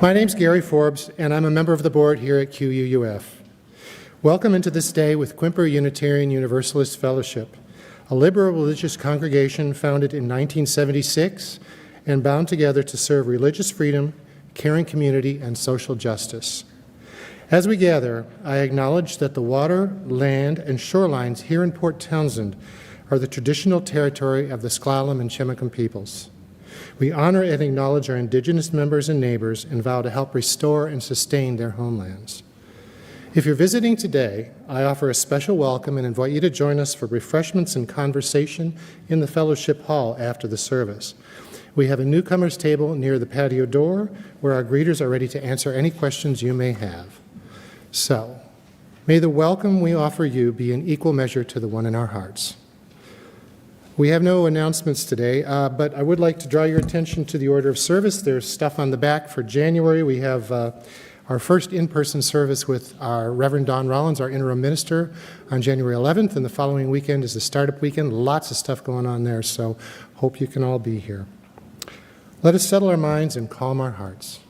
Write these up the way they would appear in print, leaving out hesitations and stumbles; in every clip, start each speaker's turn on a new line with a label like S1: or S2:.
S1: My name's Gary Forbes, and I'm a member of the board here at QUUF. Welcome into this day with Quimper Unitarian Universalist Fellowship, a liberal religious congregation founded in 1976 and bound together to serve religious freedom, caring community, and social justice. As we gather, I acknowledge that the water, land, and shorelines here in Port Townsend are the traditional territory of the S'Klallam and Chemakum peoples. We honor and acknowledge our indigenous members and neighbors and vow to help restore and sustain their homelands. If you're visiting today, I offer a special welcome and invite you to join us for refreshments and conversation in the fellowship hall after the service. We have a newcomers table near the patio door where our greeters are ready to answer any questions you may have. So, may the welcome we offer you be in equal measure to the one in our hearts. We have no announcements today, but I would like to draw your attention to the order of service. There's stuff on the back for January. We have our first in-person service with our Reverend Don Rollins, our interim minister, on January 11th, and the following weekend is the startup weekend. Lots of stuff going on there, so hope you can all be here. Let us settle our minds and calm our hearts.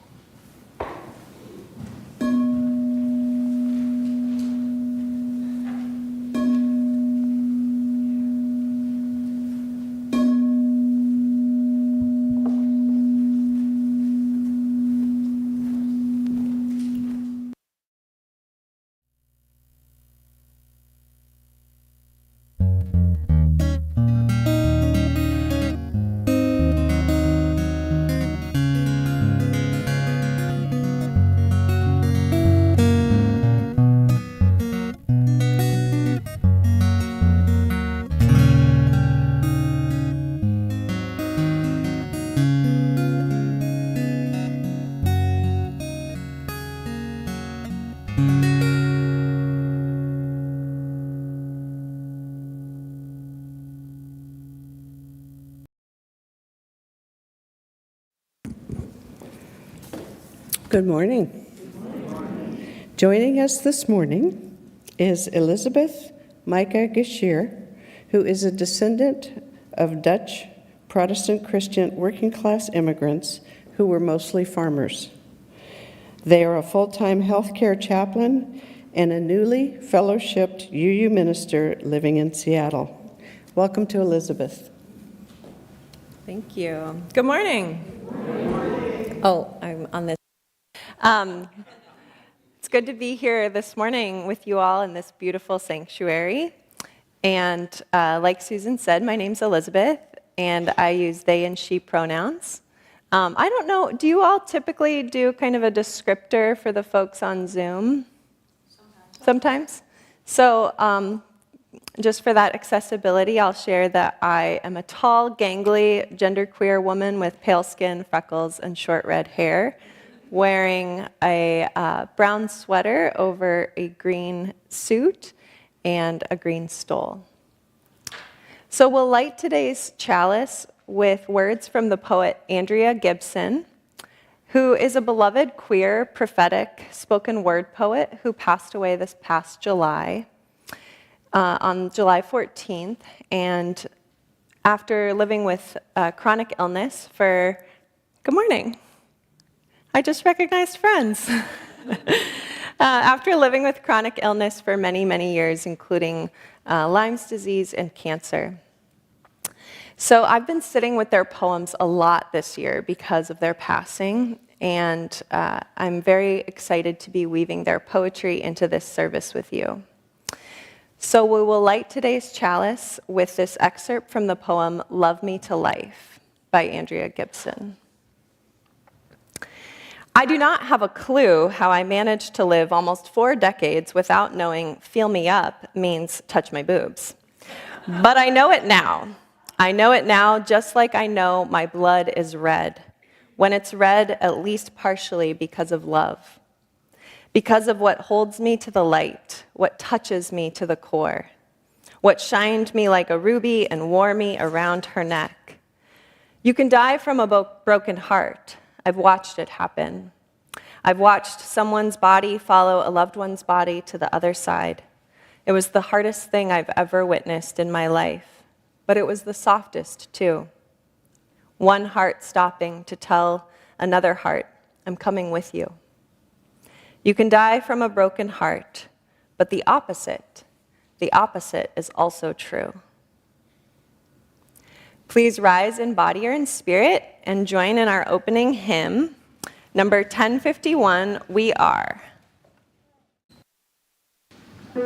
S2: Good morning. Joining us this morning is Elisabeth Maaike Geschiere, who is a descendant of Dutch Protestant Christian working class immigrants who were mostly farmers. They are a full-time healthcare chaplain and a newly fellowshipped UU minister living in Seattle. Welcome to Elisabeth.
S3: Thank you. Good morning. Good morning. Oh, I'm on this. It's good to be here this morning with you all in this beautiful sanctuary. And like Susan said, my name's Elisabeth, and I use they and she pronouns. I don't know, do you all typically do kind of a descriptor for the folks on Zoom? Sometimes? So just for that accessibility, I'll share that I am a tall, gangly, genderqueer woman with pale skin, freckles, and short red hair, wearing a brown sweater over a green suit and a green stole. So we'll light today's chalice with words from the poet Andrea Gibson, who is a beloved queer, prophetic, spoken word poet who passed away this past July, on July 14th. And after living with chronic illness for, good morning. I just recognized friends. After living with chronic illness for many, many years, including Lyme's disease and cancer. So I've been sitting with their poems a lot this year because of their passing, and I'm very excited to be weaving their poetry into this service with you. So we will light today's chalice with this excerpt from the poem Love Me to Life by Andrea Gibson. I do not have a clue how I managed to live almost 4 decades without knowing feel me up means touch my boobs. But I know it now. I know it now just like I know my blood is red, when it's red at least partially because of love, because of what holds me to the light, what touches me to the core, what shined me like a ruby and wore me around her neck. You can die from a broken heart. I've watched it happen. I've watched someone's body follow a loved one's body to the other side. It was the hardest thing I've ever witnessed in my life, but it was the softest too. One heart stopping to tell another heart, I'm coming with you. You can die from a broken heart, but the opposite is also true. Please rise in body or in spirit and join in our opening hymn, number 1051, We Are.
S4: For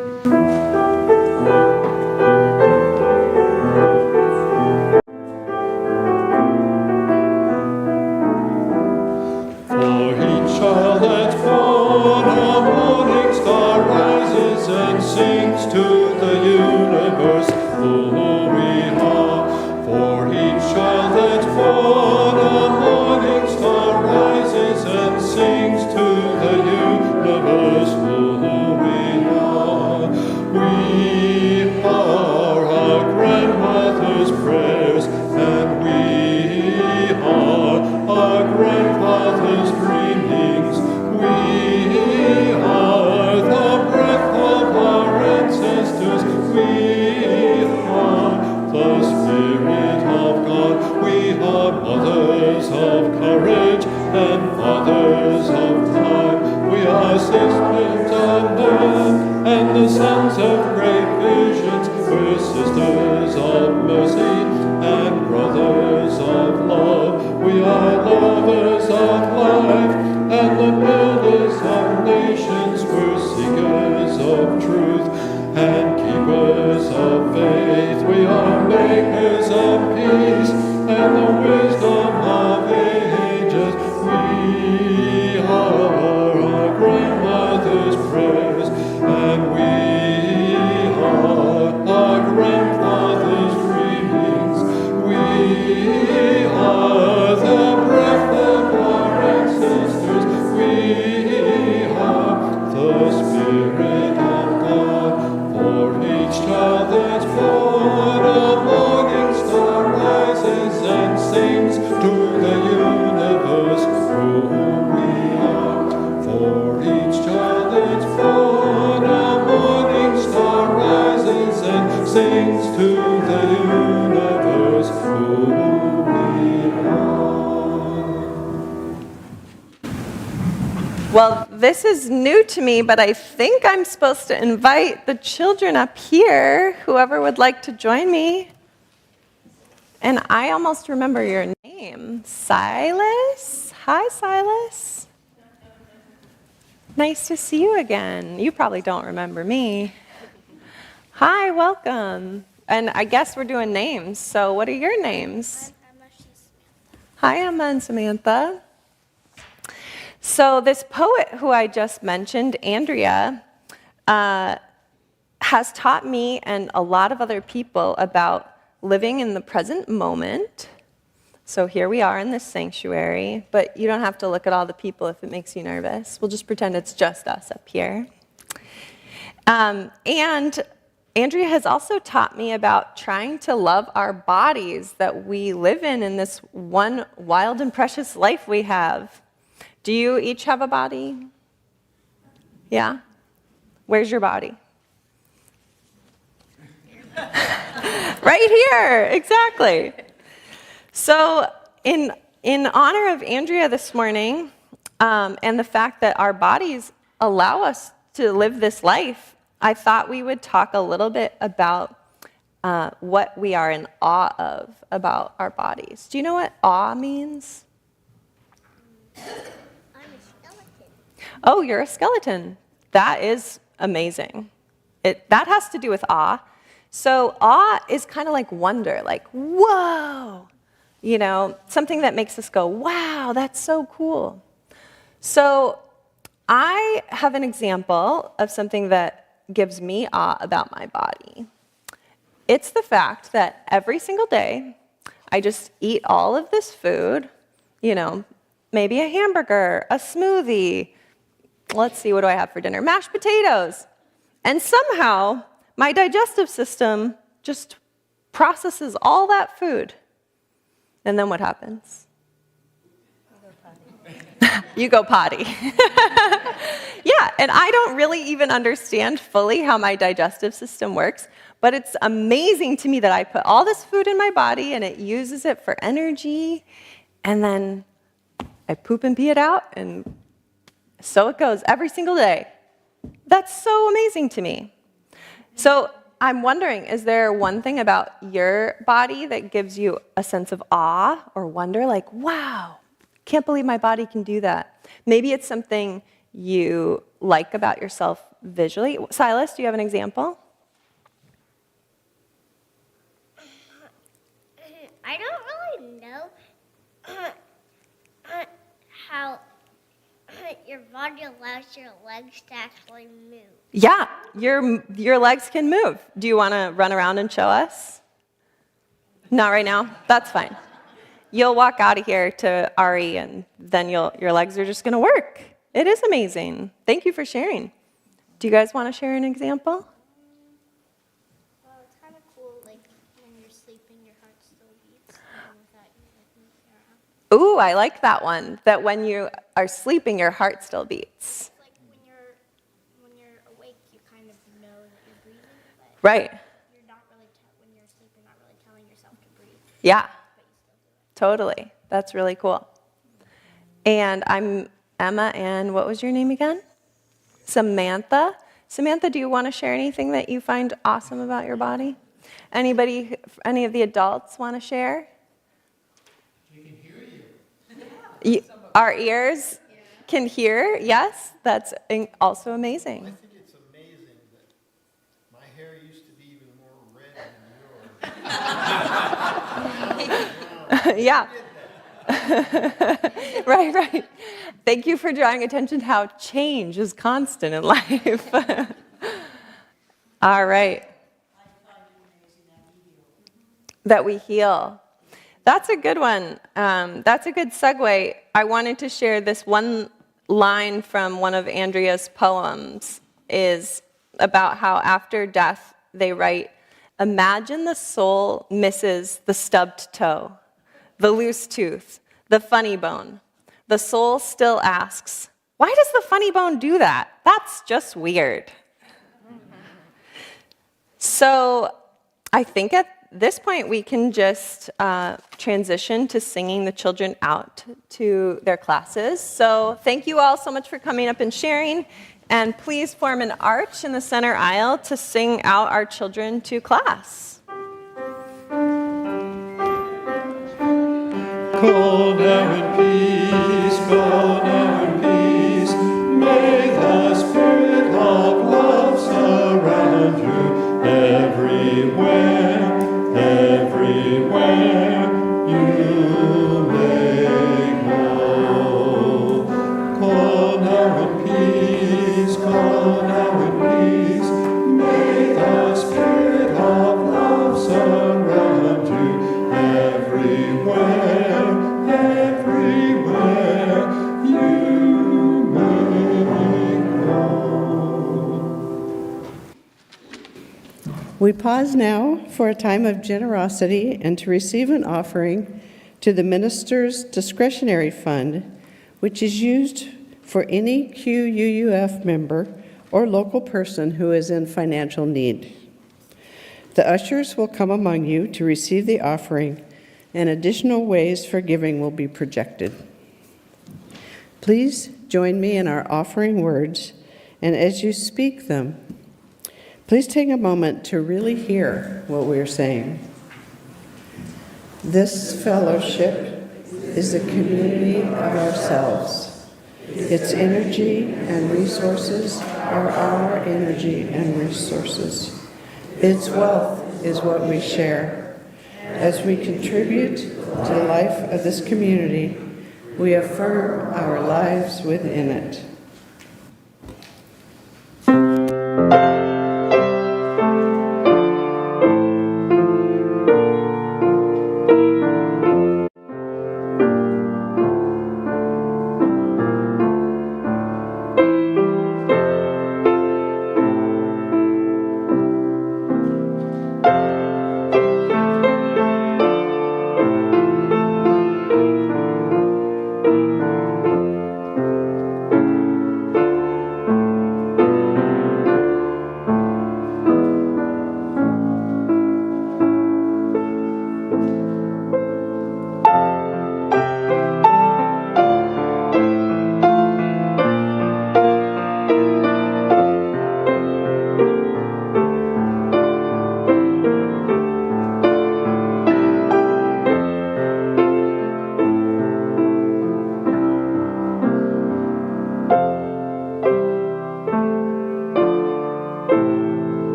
S4: each child that's born, a morning star rises and sings to the universe, who we are. For each child that's born, a morning star rises and sings to the universe, who we are. We are our grandmother's prayers, and we are our grandfather's dreamings. We are the breath of our ancestors. We are the Spirit of God. We are mothers of courage and fathers of time. We are sisters of men and the sons of great visions. We're sisters of mercy and brothers of love. We are lovers of life and the builders of nations. We're seekers of truth and keepers of faith. We are makers of peace and the wisdom of ages. We are our grandmother's prayers, and we are our grandfather's dreamings. We are the breath of our ancestors. We are the Spirit of God. For each child that's born, a morning star rises and sings to the universe, who we are. For each child that's born, a morning star rises and sings to the universe, who we are.
S3: Well, this is new to me, but I think I'm supposed to invite the children up here, whoever would like to join me. And I almost remember your name, Silas. Hi, Silas. Nice to see you again. You probably don't remember me. Hi, welcome. And I guess we're doing names, so what are your names? Hi, Emma and Samantha. So this poet who I just mentioned, Andrea, has taught me and a lot of other people about living in the present moment. So here we are in this sanctuary, but you don't have to look at all the people if it makes you nervous. We'll just pretend it's just us up here. And Andrea has also taught me about trying to love our bodies that we live in this one wild and precious life we have. Do you each have a body? Yeah? Where's your body? Right here, exactly. So in honor of Andrea this morning, and the fact that our bodies allow us to live this life, I thought we would talk a little bit about what we are in awe of about our bodies. Do you know what awe means?
S5: I'm a skeleton.
S3: Oh, you're a skeleton. That is amazing. That has to do with awe. So awe is kind of like wonder, like, whoa, something that makes us go, wow, that's so cool. So I have an example of something that gives me awe about my body. It's the fact that every single day I just eat all of this food, maybe a hamburger, a smoothie. Let's see, what do I have for dinner? Mashed potatoes. And somehow my digestive system just processes all that food. And then what happens? You go potty. Yeah, and I don't really even understand fully how my digestive system works, but it's amazing to me that I put all this food in my body and it uses it for energy, and then I poop and pee it out, and so it goes every single day. That's so amazing to me. So I'm wondering, is there one thing about your body that gives you a sense of awe or wonder, like, wow, can't believe my body can do that? Maybe it's something you like about yourself visually. Silas, do you have an example?
S5: I don't really know how your body allows your legs to actually move.
S3: Yeah, your legs can move. Do you want to run around and show us? Not right now? That's fine. You'll walk out of here to Ari, and then your legs are just going to work. It is amazing. Thank you for sharing. Do you guys want to share an example?
S5: Well, it's kind of cool, like when you're sleeping, your heart still beats, even without you moving your arm.
S3: Ooh, I like that one. That when you are sleeping, your heart still beats.
S5: It's like when you're awake, you kind of know that you're breathing, but
S3: Right.
S5: you're not really when you're asleep, you're not really telling yourself to breathe,
S3: Yeah,
S5: but you still do it.
S3: totally. That's really cool. And I'm Emma, and what was your name again? Samantha. Samantha, do you want to share anything that you find awesome about your body? Anybody, any of the adults want to share?
S1: We can hear you.
S3: Our ears can hear, yes? That's also
S6: I
S3: amazing.
S6: think it's amazing that my hair used to be even more red than yours.
S3: Yeah. Right. Thank you for drawing attention to how change is constant in life. All right. That we heal. That's a good one. That's a good segue. I wanted to share this one line from one of Andrea's poems is about how after death they write, imagine the soul misses the stubbed toe, the loose tooth, the funny bone. The soul still asks, why does the funny bone do that? That's just weird. So I think at this point we can just transition to singing the children out to their classes. So thank you all so much for coming up and sharing. And please form an arch in the center aisle to sing out our children to class.
S4: Go now in peace, go now in peace. May the spirit of love surround you everywhere, everywhere you may go. Go now in peace, go now in peace. May the spirit of love surround you everywhere.
S2: We pause now for a time of generosity and to receive an offering to the minister's discretionary fund, which is used for any QUUF member or local person who is in financial need. The ushers will come among you to receive the offering, and additional ways for giving will be projected. Please join me in our offering words, and as you speak them, please take a moment to really hear what we are saying. This fellowship is a community of ourselves. Its energy and resources are our energy and resources. Its wealth is what we share. As we contribute to the life of this community, we affirm our lives within it.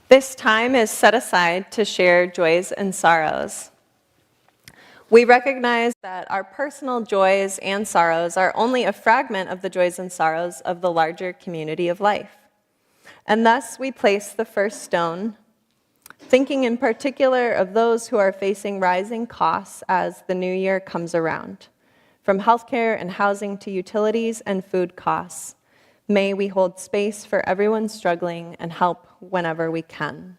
S3: This time is set aside to share joys and sorrows. We recognize that our personal joys and sorrows are only a fragment of the joys and sorrows of the larger community of life. And thus, we place the first stone, thinking in particular of those who are facing rising costs as the new year comes around, from healthcare and housing to utilities and food costs. May we hold space for everyone struggling and help whenever we can.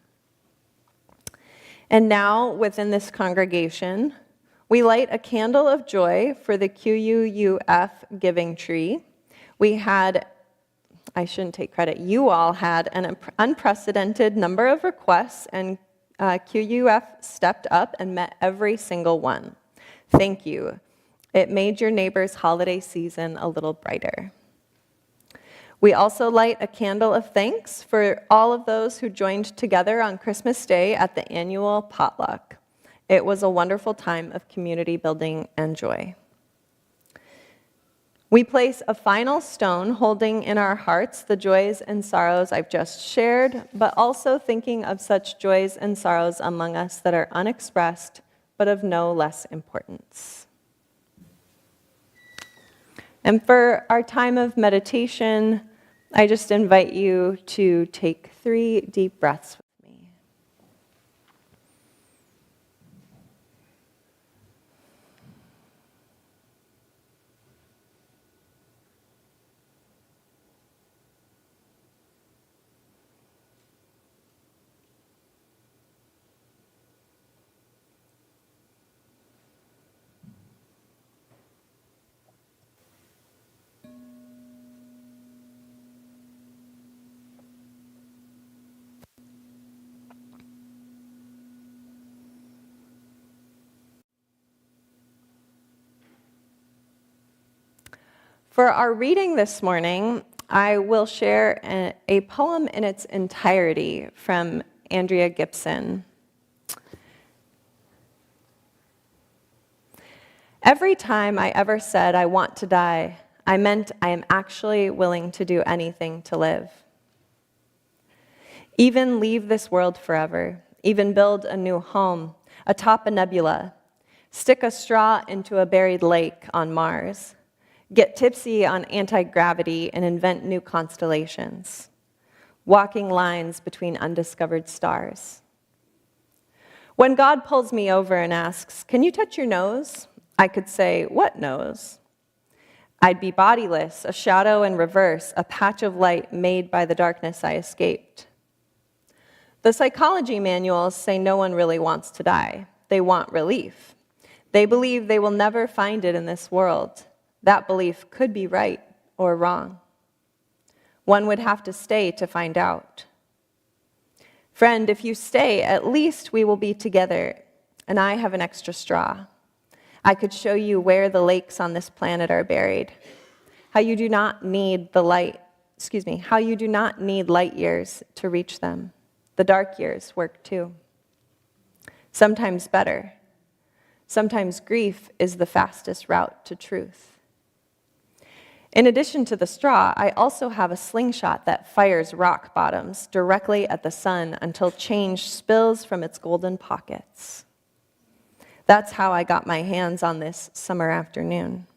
S3: And now, within this congregation, we light a candle of joy for the QUUF giving tree. You all had an unprecedented number of requests, and QUUF stepped up and met every single one. Thank you. It made your neighbor's holiday season a little brighter. We also light a candle of thanks for all of those who joined together on Christmas Day at the annual potluck. It was a wonderful time of community building and joy. We place a final stone holding in our hearts the joys and sorrows I've just shared, but also thinking of such joys and sorrows among us that are unexpressed, but of no less importance. And for our time of meditation, I just invite you to take 3 deep breaths with me. For our reading this morning, I will share a poem in its entirety from Andrea Gibson. Every time I ever said I want to die, I meant I am actually willing to do anything to live. Even leave this world forever, even build a new home atop a nebula, stick a straw into a buried lake on Mars, get tipsy on anti-gravity and invent new constellations, walking lines between undiscovered stars. When God pulls me over and asks, "Can you touch your nose?" I could say, "What nose?" I'd be bodiless, a shadow in reverse, a patch of light made by the darkness I escaped. The psychology manuals say no one really wants to die. They want relief. They believe they will never find it in this world. That belief could be right or wrong. One would have to stay to find out. Friend, if you stay, at least we will be together, and I have an extra straw. I could show you where the lakes on this planet are buried, how you do not need light years to reach them. The dark years work too. Sometimes better. Sometimes grief is the fastest route to truth. In addition to the straw, I also have a slingshot that fires rock bottoms directly at the sun until change spills from its golden pockets. That's how I got my hands on this summer afternoon.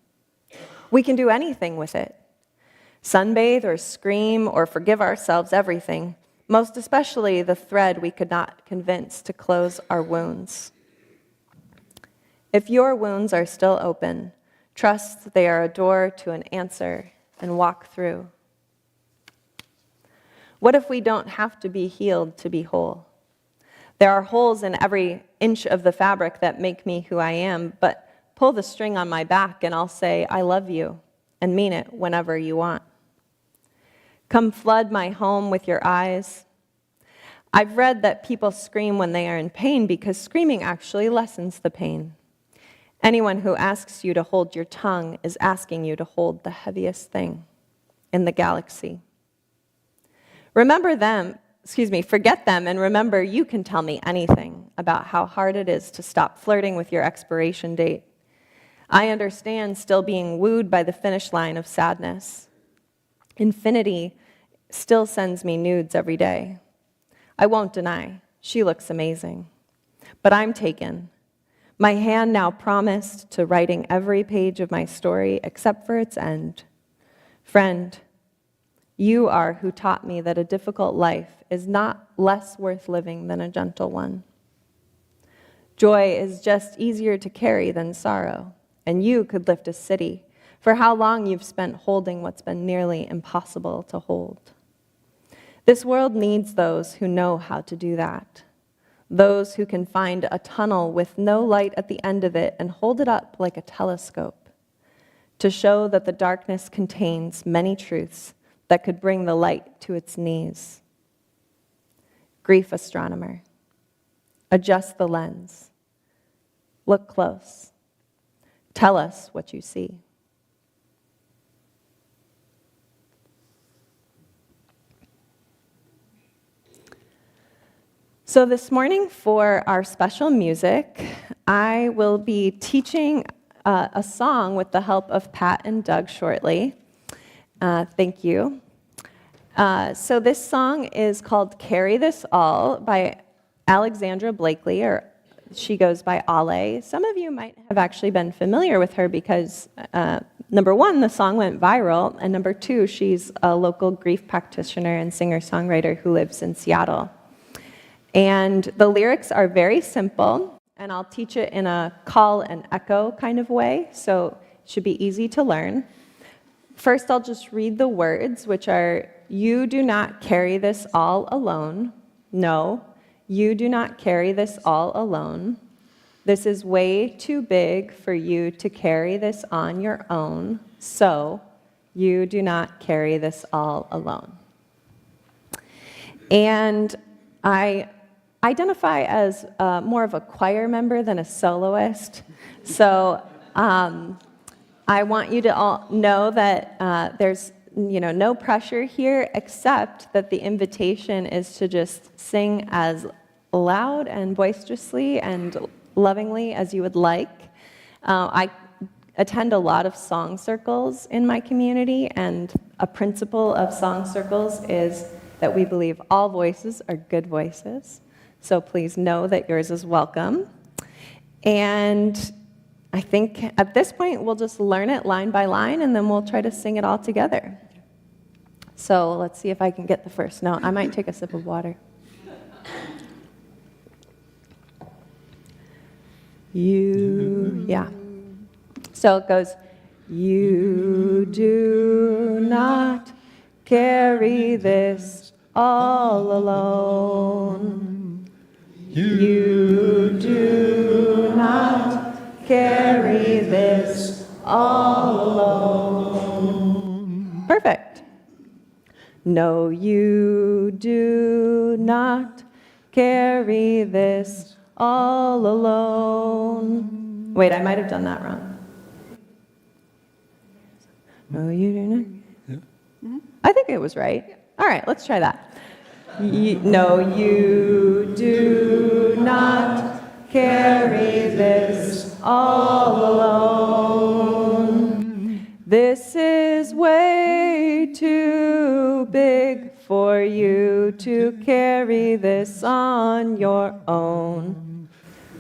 S3: We can do anything with it. Sunbathe or scream or forgive ourselves everything, most especially the thread we could not convince to close our wounds. If your wounds are still open, trust they are a door to an answer and walk through. What if we don't have to be healed to be whole? There are holes in every inch of the fabric that make me who I am, but pull the string on my back and I'll say, "I love you," and mean it whenever you want. Come flood my home with your eyes. I've read that people scream when they are in pain because screaming actually lessens the pain. Anyone who asks you to hold your tongue is asking you to hold the heaviest thing in the galaxy. Forget them and remember you can tell me anything about how hard it is to stop flirting with your expiration date. I understand still being wooed by the finish line of sadness. Infinity still sends me nudes every day. I won't deny, she looks amazing. But I'm taken. My hand now promised to writing every page of my story except for its end. Friend, you are who taught me that a difficult life is not less worth living than a gentle one. Joy is just easier to carry than sorrow, and you could lift a city. For how long you've spent holding what's been nearly impossible to hold. This world needs those who know how to do that. Those who can find a tunnel with no light at the end of it and hold it up like a telescope to show that the darkness contains many truths that could bring the light to its knees. Grief astronomer, adjust the lens. Look close. Tell us what you see. So this morning for our special music, I will be teaching a song with the help of Pat and Doug shortly. Thank you. So this song is called Carry This All by Alexandra Blakely, or she goes by Ale. Some of you might have actually been familiar with her because, number one, the song went viral, and number two, she's a local grief practitioner and singer-songwriter who lives in Seattle. And the lyrics are very simple, and I'll teach it in a call and echo kind of way, so it should be easy to learn. First, I'll just read the words, which are, you do not carry this all alone. No, you do not carry this all alone. This is way too big for you to carry this on your own, so you do not carry this all alone. And I identify as more of a choir member than a soloist, so I want you to all know that there's no pressure here, except that the invitation is to just sing as loud and boisterously and lovingly as you would like. I attend a lot of song circles in my community, and a principle of song circles is that we believe all voices are good voices. So please know that yours is welcome. And I think at this point, we'll just learn it line by line, and then we'll try to sing it all together. So let's see if I can get the first note. I might take a sip of water. Yeah. So it goes, you do not carry this all alone. You do not carry this all alone. Perfect. No, you do not carry this all alone. Wait, I might have done that wrong. No, you do not. I think it was right. All right, let's try that. No, you do not carry this all alone. This is way too big for you to carry this on your own.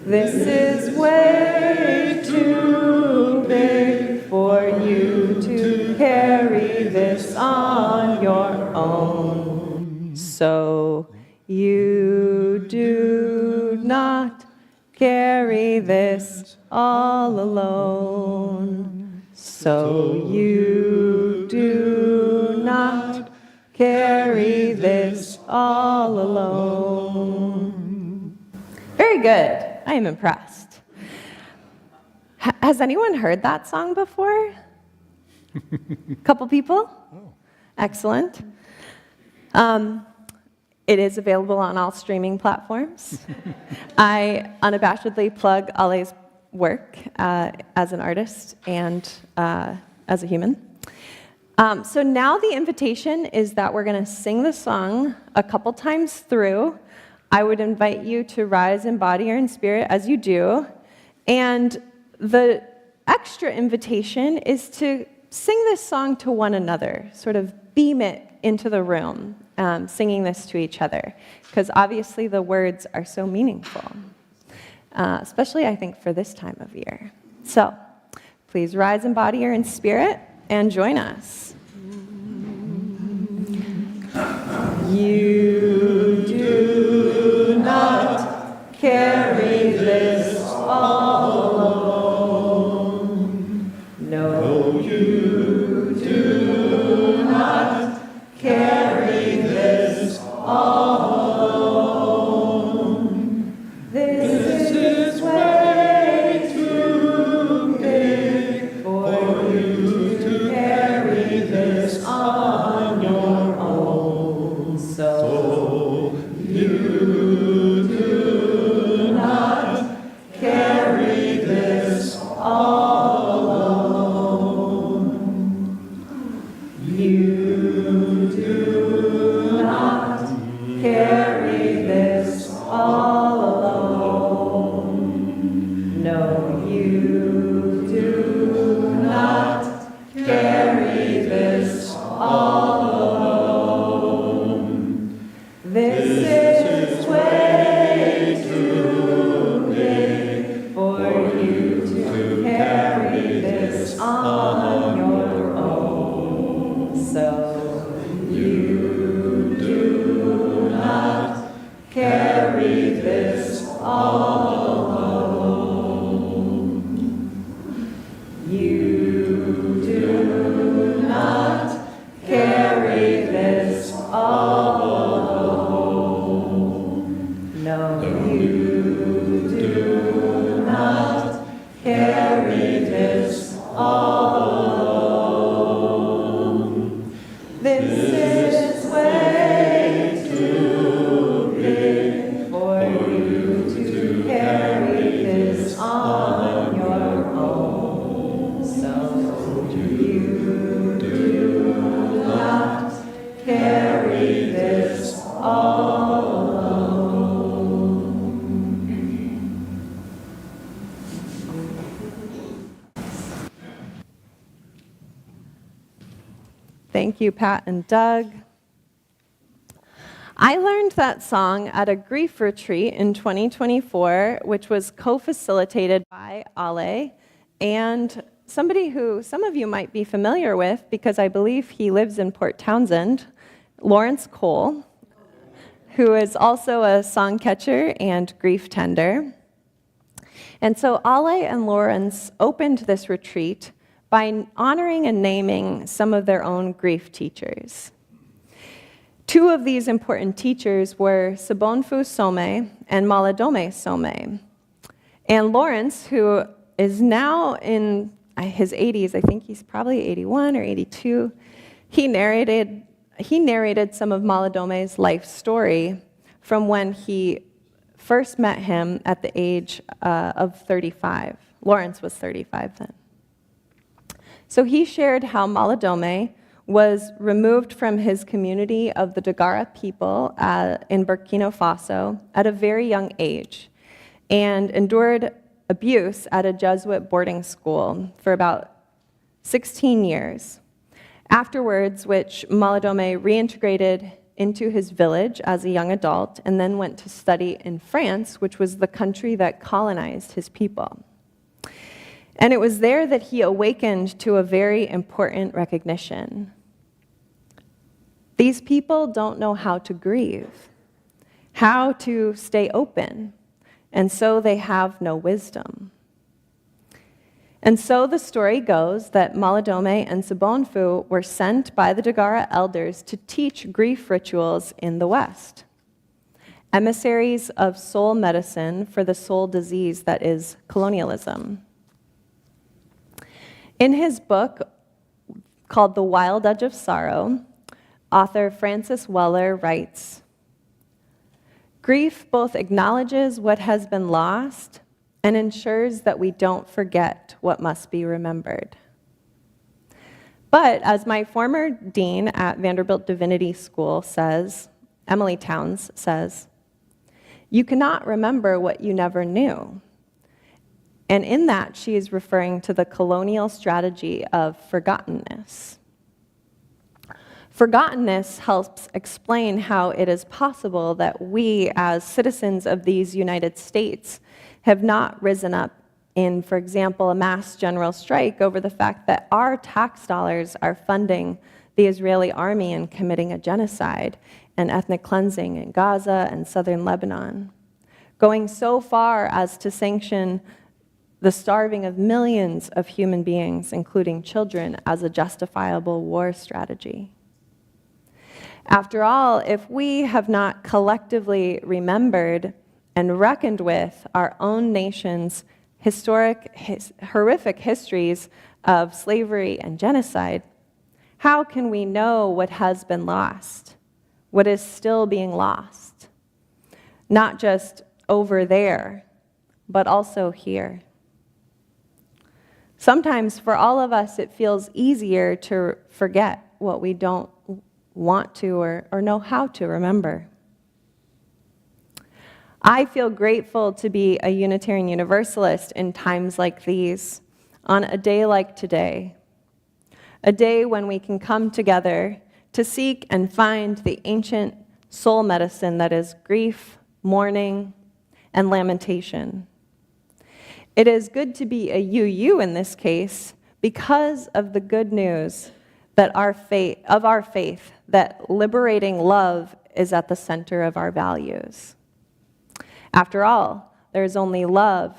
S3: This is way too big for you to carry this on your own. So you do not carry this all alone. So you do not carry this all alone. Very good. I am impressed. Has anyone heard that song before? A couple people? Oh. Excellent. It is available on all streaming platforms. I unabashedly plug Ale's work as an artist and as a human. So now the invitation is that we're going to sing the song a couple times through. I would invite you to rise in body or in spirit as you do. And the extra invitation is to sing this song to one another, sort of beam it into the room, singing this to each other, because obviously the words are so meaningful, especially, I think, for this time of year. So please rise in body or in spirit and join us. You do not carry this all alone. No, you do not carry this all alone. This is way too big for you to carry this on your own. So you do not carry this all alone. You do not carry this all alone. No, you do not carry this all alone. This is way too big for you to carry this on your own. So you do not carry this all alone. You do not carry this all alone. No, you do not carry this all alone. This is way too big for you to carry this on your own. So you do not carry this all alone. Thank you, Pat and Doug. I learned that song at a grief retreat in 2024, which was co-facilitated by Ale and somebody who some of you might be familiar with, because I believe he lives in Port Townsend, Lawrence Cole, who is also a song catcher and grief tender. And so Ale and Lawrence opened this retreat by honoring and naming some of their own grief teachers. Two of these important teachers were Sobonfu Some and Maladome Some. And Lawrence, who is now in his 80s, I think he's probably 81 or 82, he narrated some of Maladome's life story from when he first met him at the age of 35. Lawrence was 35 then. So he shared how Maladome was removed from his community of the Dagara people in Burkina Faso at a very young age and endured abuse at a Jesuit boarding school for about 16 years. Afterwards, which Maladome reintegrated into his village as a young adult and then went to study in France, which was the country that colonized his people. And it was there that he awakened to a very important recognition. These people don't know how to grieve, how to stay open, and so they have no wisdom. And so the story goes that Maladome and Sobonfu were sent by the Dagara elders to teach grief rituals in the West, emissaries of soul medicine for the soul disease that is colonialism. In his book called The Wild Edge of Sorrow, author Francis Weller writes, "Grief both acknowledges what has been lost and ensures that we don't forget what must be remembered. But as my former dean at Vanderbilt Divinity School says, Emily Towns says, you cannot remember what you never knew." And in that, she is referring to the colonial strategy of forgottenness. Forgottenness helps explain how it is possible that we, as citizens of these United States, have not risen up in, for example, a mass general strike over the fact that our tax dollars are funding the Israeli army in committing a genocide and ethnic cleansing in Gaza and southern Lebanon, going so far as to sanction the starving of millions of human beings, including children, as a justifiable war strategy. After all, if we have not collectively remembered and reckoned with our own nation's horrific histories of slavery and genocide, how can we know what has been lost, what is still being lost? Not just over there, but also here. Sometimes for all of us, it feels easier to forget what we don't want to or know how to remember. I feel grateful to be a Unitarian Universalist in times like these, on a day like today, a day when we can come together to seek and find the ancient soul medicine that is grief, mourning, and lamentation. It is good to be a UU in this case because of the good news that our faith, that liberating love is at the center of our values. After all, there is only love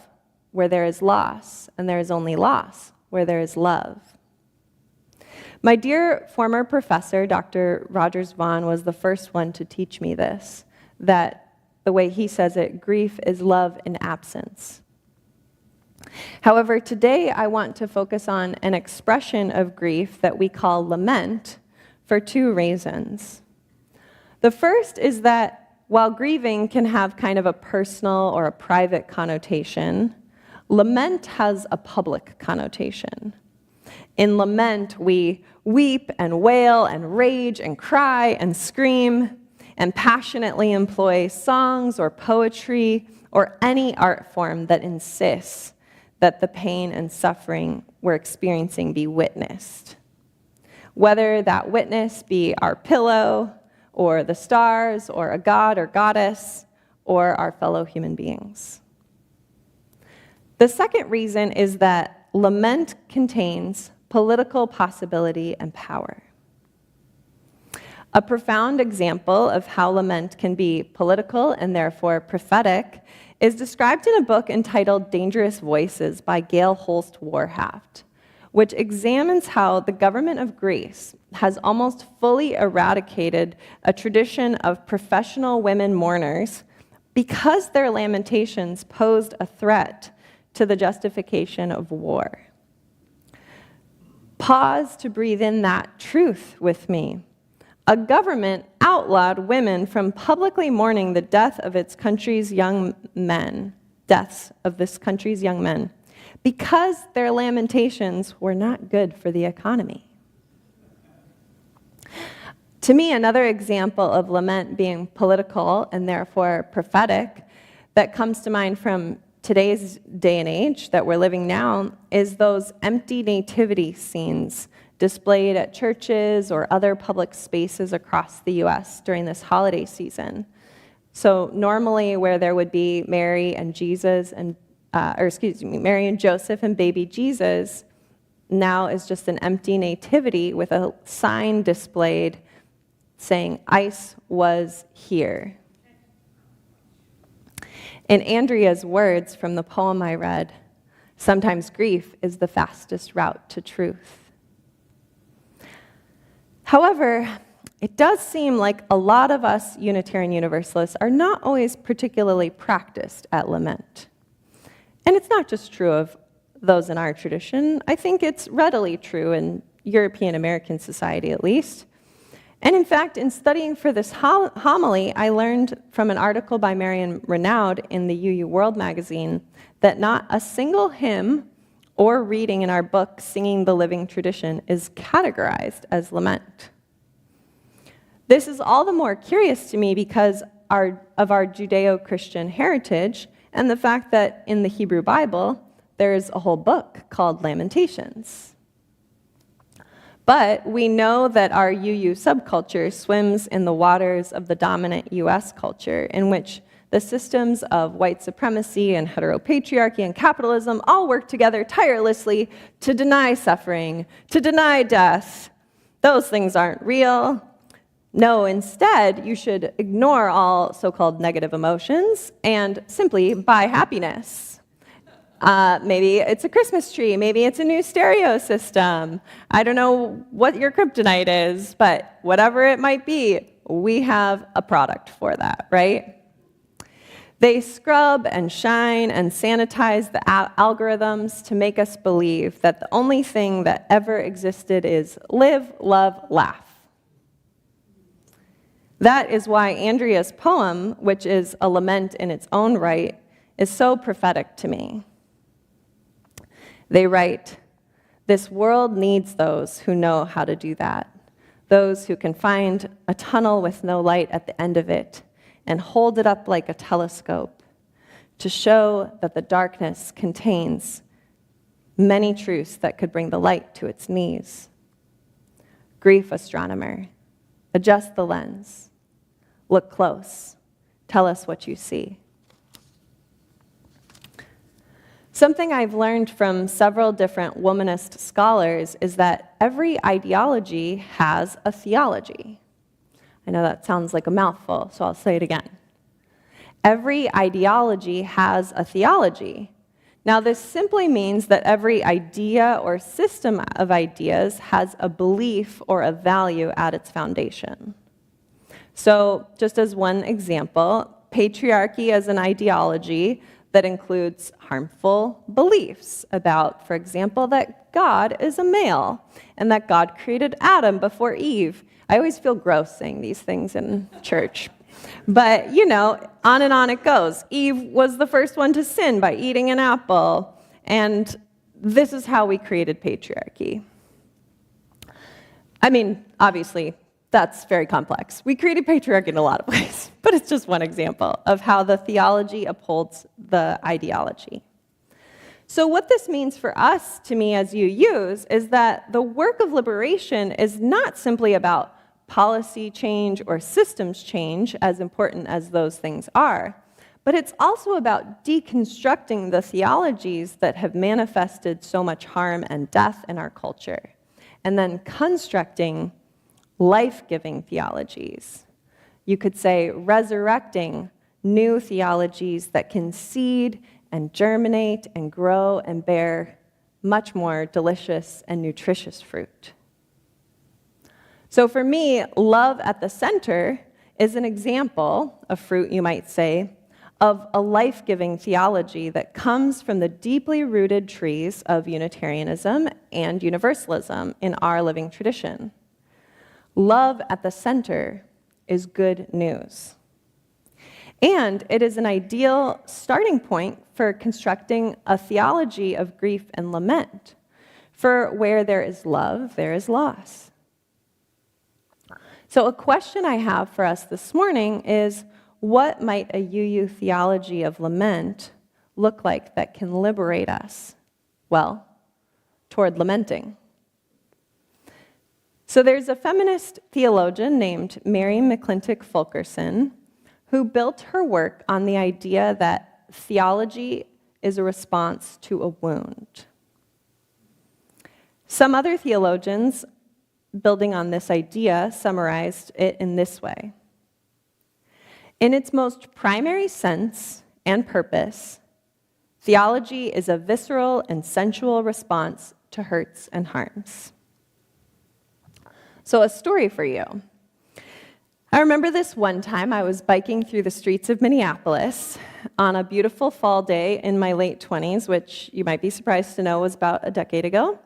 S3: where there is loss, and there is only loss where there is love. My dear former professor, Dr. Rodgers Vaughn, was the first one to teach me this, that the way he says it, grief is love in absence. However, today I want to focus on an expression of grief that we call lament for two reasons. The first is that while grieving can have kind of a personal or a private connotation, lament has a public connotation. In lament, we weep and wail and rage and cry and scream and passionately employ songs or poetry or any art form that insists that the pain and suffering we're experiencing be witnessed. Whether that witness be our pillow, or the stars, or a god or goddess, or our fellow human beings. The second reason is that lament contains political possibility and power. A profound example of how lament can be political and therefore prophetic is described in a book entitled Dangerous Voices by Gail Holst Warhaft, which examines how the government of Greece has almost fully eradicated a tradition of professional women mourners because their lamentations posed a threat to the justification of war. Pause to breathe in that truth with me. A government outlawed women from publicly mourning the death of its country's young men, deaths of this country's young men, because their lamentations were not good for the economy. To me, another example of lament being political and therefore prophetic that comes to mind from today's day and age that we're living now is those empty nativity scenes displayed at churches or other public spaces across the U.S. during this holiday season. So normally where there would be Mary and Jesus and Mary and Joseph and baby Jesus, now is just an empty nativity with a sign displayed saying, "Ice was here." In Andrea's words from the poem I read, sometimes grief is the fastest route to truth. However, it does seem like a lot of us Unitarian Universalists are not always particularly practiced at lament. And it's not just true of those in our tradition. I think it's readily true in European American society, at least. And in fact, in studying for this homily, I learned from an article by Marion Renaud in the UU World magazine that not a single hymn or reading in our book, Singing the Living Tradition, is categorized as lament. This is all the more curious to me because of our Judeo-Christian heritage and the fact that in the Hebrew Bible, there's a whole book called Lamentations. But we know that our UU subculture swims in the waters of the dominant US culture, in which the systems of white supremacy and heteropatriarchy and capitalism all work together tirelessly to deny suffering, to deny death. Those things aren't real. No, instead, you should ignore all so-called negative emotions and simply buy happiness. Maybe it's a Christmas tree, maybe it's a new stereo system. I don't know what your kryptonite is, but whatever it might be, we have a product for that, right? They scrub and shine and sanitize the algorithms to make us believe that the only thing that ever existed is live, love, laugh. That is why Andrea's poem, which is a lament in its own right, is so prophetic to me. They write, "This world needs those who know how to do that, those who can find a tunnel with no light at the end of it and hold it up like a telescope to show that the darkness contains many truths that could bring the light to its knees. Grief astronomer, adjust the lens. Look close. Tell us what you see." Something I've learned from several different womanist scholars is that every ideology has a theology. I know that sounds like a mouthful, so I'll say it again. Every ideology has a theology. Now, this simply means that every idea or system of ideas has a belief or a value at its foundation. So, just as one example, patriarchy as an ideology that includes harmful beliefs about, for example, that God is a male and that God created Adam before Eve. I always feel gross saying these things in church. But, you know, on and on it goes. Eve was the first one to sin by eating an apple, and this is how we created patriarchy. I mean, obviously, that's very complex. We created patriarchy in a lot of ways, but it's just one example of how the theology upholds the ideology. So what this means for us, to me, as UUs, is that the work of liberation is not simply about policy change or systems change, as important as those things are, but it's also about deconstructing the theologies that have manifested so much harm and death in our culture, and then constructing life-giving theologies. You could say resurrecting new theologies that can seed and germinate and grow and bear much more delicious and nutritious fruit. So for me, love at the center is an example, a fruit you might say, of a life-giving theology that comes from the deeply rooted trees of Unitarianism and Universalism in our living tradition. Love at the center is good news. And it is an ideal starting point for constructing a theology of grief and lament. For where there is love, there is loss. So a question I have for us this morning is, what might a UU theology of lament look like that can liberate us? Well, toward lamenting. So there's a feminist theologian named Mary McClintock Fulkerson who built her work on the idea that theology is a response to a wound. Some other theologians, building on this idea, summarized it in this way. In its most primary sense and purpose, theology is a visceral and sensual response to hurts and harms. So a story for you. I remember this one time I was biking through the streets of Minneapolis on a beautiful fall day in my late 20s, which you might be surprised to know was about a decade ago.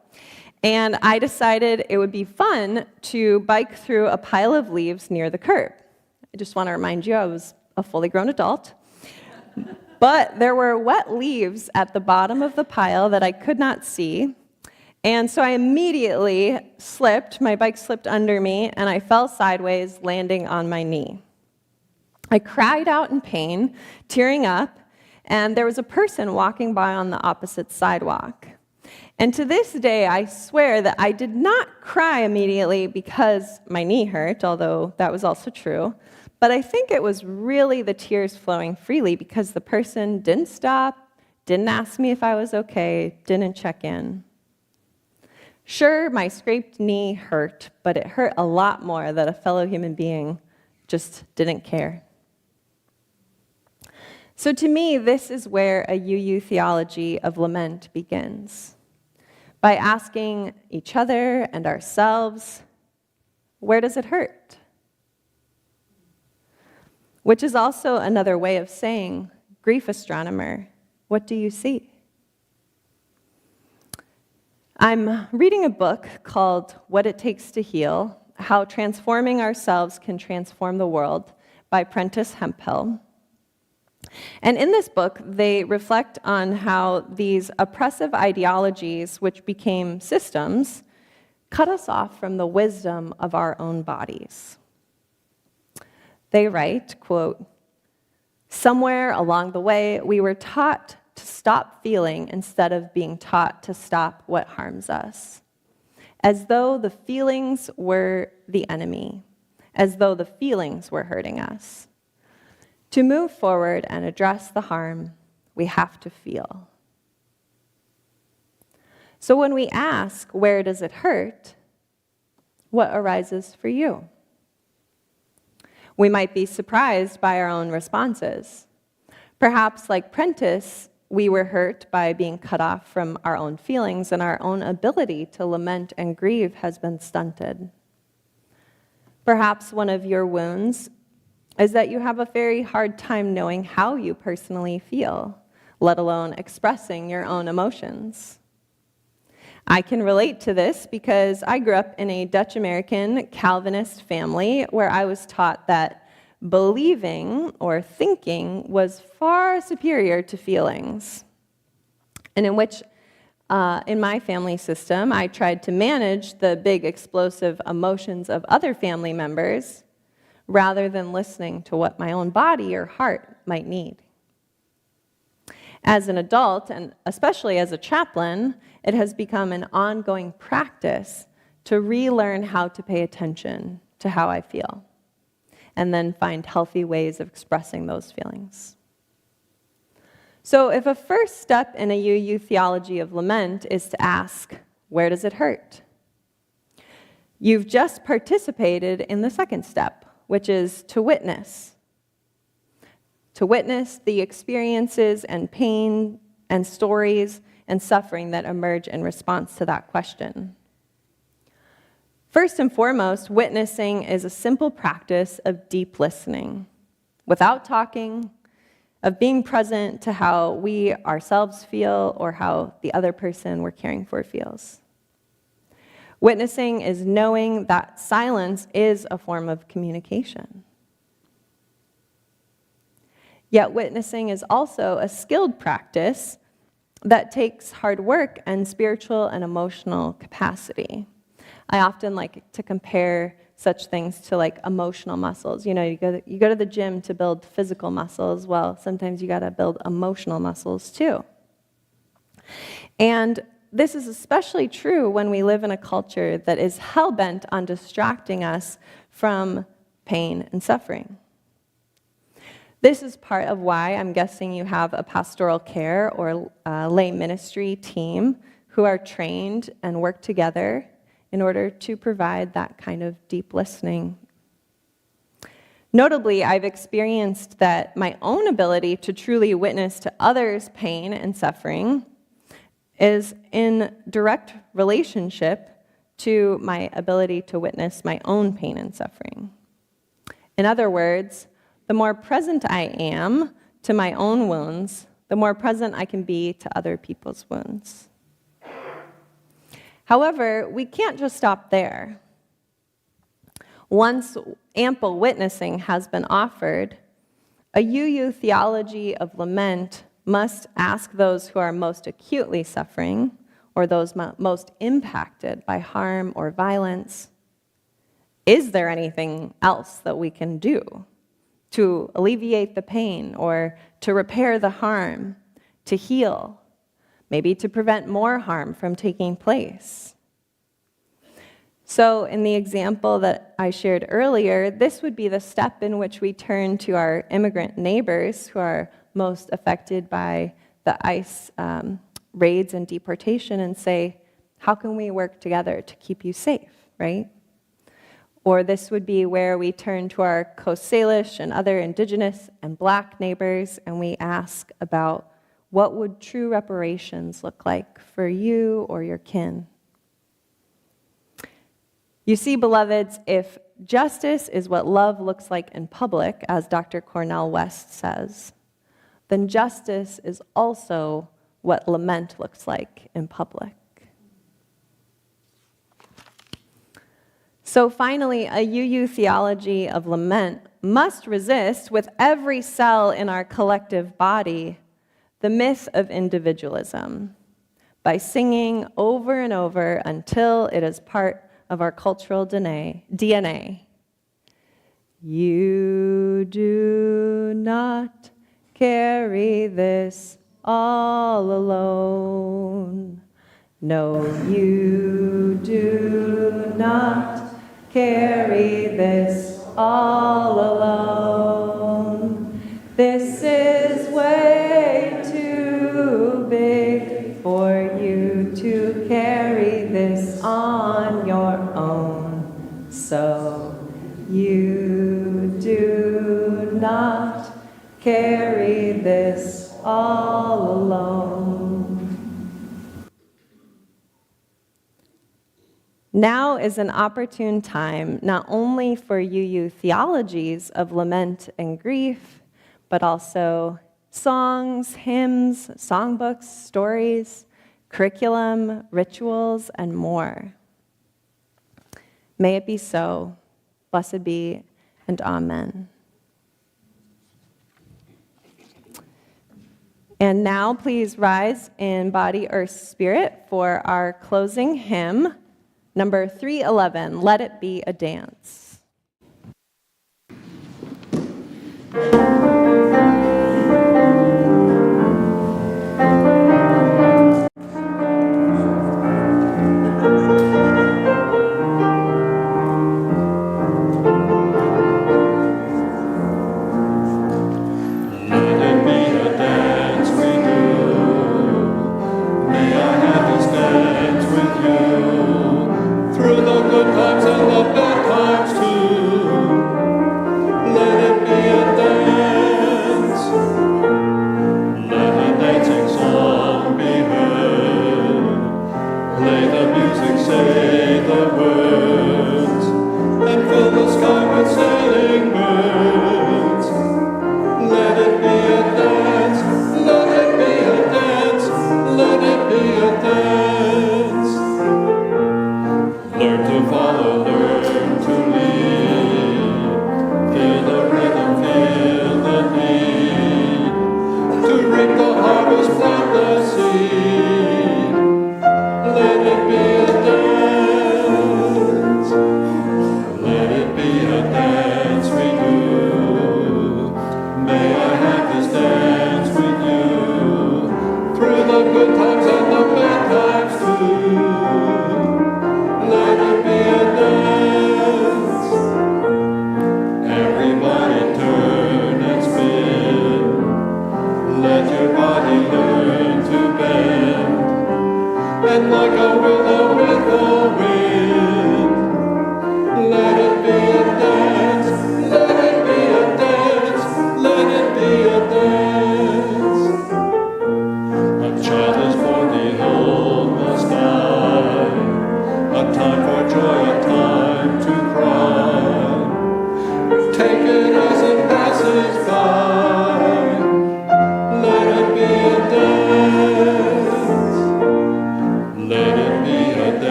S3: And I decided it would be fun to bike through a pile of leaves near the curb. I just want to remind you I was a fully grown adult. But there were wet leaves at the bottom of the pile that I could not see. And so I immediately slipped, my bike slipped under me, and I fell sideways, landing on my knee. I cried out in pain, tearing up, and there was a person walking by on the opposite sidewalk. And to this day, I swear that I did not cry immediately because my knee hurt, although that was also true. But I think it was really the tears flowing freely because the person didn't stop, didn't ask me if I was okay, didn't check in. Sure, my scraped knee hurt, but it hurt a lot more that a fellow human being just didn't care. So to me, this is where a UU theology of lament begins. By asking each other and ourselves, where does it hurt? Which is also another way of saying, grief astronomer, what do you see? I'm reading a book called What It Takes to Heal, How Transforming Ourselves Can Transform the World by Prentice Hemphill. And in this book, they reflect on how these oppressive ideologies, which became systems, cut us off from the wisdom of our own bodies. They write, quote, "Somewhere along the way, we were taught to stop feeling instead of being taught to stop what harms us, as though the feelings were the enemy, as though the feelings were hurting us. To move forward and address the harm, we have to feel." So when we ask, where does it hurt, what arises for you? We might be surprised by our own responses. Perhaps, like Prentice, we were hurt by being cut off from our own feelings, and our own ability to lament and grieve has been stunted. Perhaps one of your wounds is that you have a very hard time knowing how you personally feel, let alone expressing your own emotions. I can relate to this because I grew up in a Dutch-American Calvinist family where I was taught that believing or thinking was far superior to feelings, and in which, in my family system, I tried to manage the big explosive emotions of other family members rather than listening to what my own body or heart might need. As an adult, and especially as a chaplain, it has become an ongoing practice to relearn how to pay attention to how I feel, and then find healthy ways of expressing those feelings. So if a first step in a UU theology of lament is to ask, where does it hurt? You've just participated in the second step, which is to witness. To witness the experiences and pain and stories and suffering that emerge in response to that question. First and foremost, witnessing is a simple practice of deep listening, without talking, of being present to how we ourselves feel or how the other person we're caring for feels. Witnessing is knowing that silence is a form of communication. Yet witnessing is also a skilled practice that takes hard work and spiritual and emotional capacity. I often like to compare such things to like emotional muscles. You know, you go to the gym to build physical muscles. Well, sometimes you got to build emotional muscles too. And this is especially true when we live in a culture that is hell-bent on distracting us from pain and suffering. This is part of why I'm guessing you have a pastoral care or lay ministry team who are trained and work together in order to provide that kind of deep listening. Notably, I've experienced that my own ability to truly witness to others' pain and suffering is in direct relationship to my ability to witness my own pain and suffering. In other words, the more present I am to my own wounds, the more present I can be to other people's wounds. However, we can't just stop there. Once ample witnessing has been offered, a UU theology of lament must ask those who are most acutely suffering, or those most impacted by harm or violence, is there anything else that we can do to alleviate the pain or to repair the harm, to heal? maybe to prevent more harm from taking place. So in the example that I shared earlier, this would be the step in which we turn to our immigrant neighbors who are most affected by the ICE raids and deportation and say, how can we work together to keep you safe, right? Or this would be where we turn to our Coast Salish and other indigenous and Black neighbors and we ask about what would true reparations look like for you or your kin. You see, beloveds, if justice is what love looks like in public, as Dr. Cornel West says, then justice is also what lament looks like in public. So finally, a UU theology of lament must resist with every cell in our collective body the myth of individualism by singing over and over until it is part of our cultural DNA. You do not carry this all alone. No, you do not carry this all alone. This is way too big for you to carry this on your own. So you do not carry this all alone. Now is an opportune time not only for UU theologies of lament and grief, but also songs, hymns, songbooks, stories, curriculum, rituals, and more. May it be so. Blessed be, and amen. And now please rise in body or spirit for our closing hymn, number 311, Let It Be a Dance.
S4: Times and the bad times too. Let it be a dance.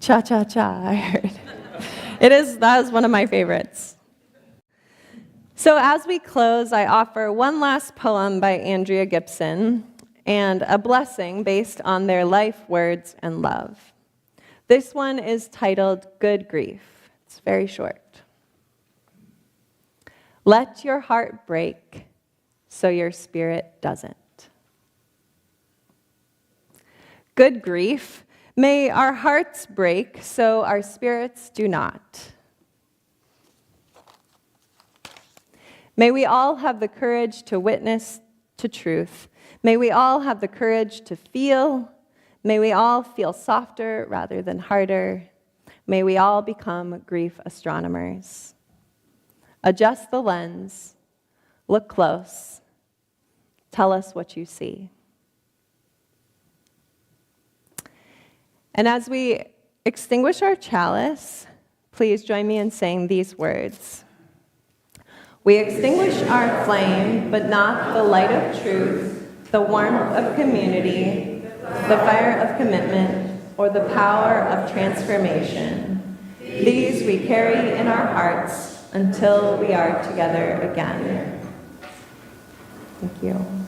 S3: Cha-cha-cha, I heard. That is one of my favorites. So as we close, I offer one last poem by Andrea Gibson and a blessing based on their life, words, and love. This one is titled Good Grief. It's very short. Let your heart break so your spirit doesn't. Good grief, may our hearts break so our spirits do not. May we all have the courage to witness to truth. May we all have the courage to feel. May we all feel softer rather than harder. May we all become grief astronomers. Adjust the lens. Look close. Tell us what you see. And as we extinguish our chalice, please join me in saying these words. We extinguish our flame, but not the light of truth, the warmth of community, the fire of commitment, or the power of transformation. These we carry in our hearts until we are together again. Thank you.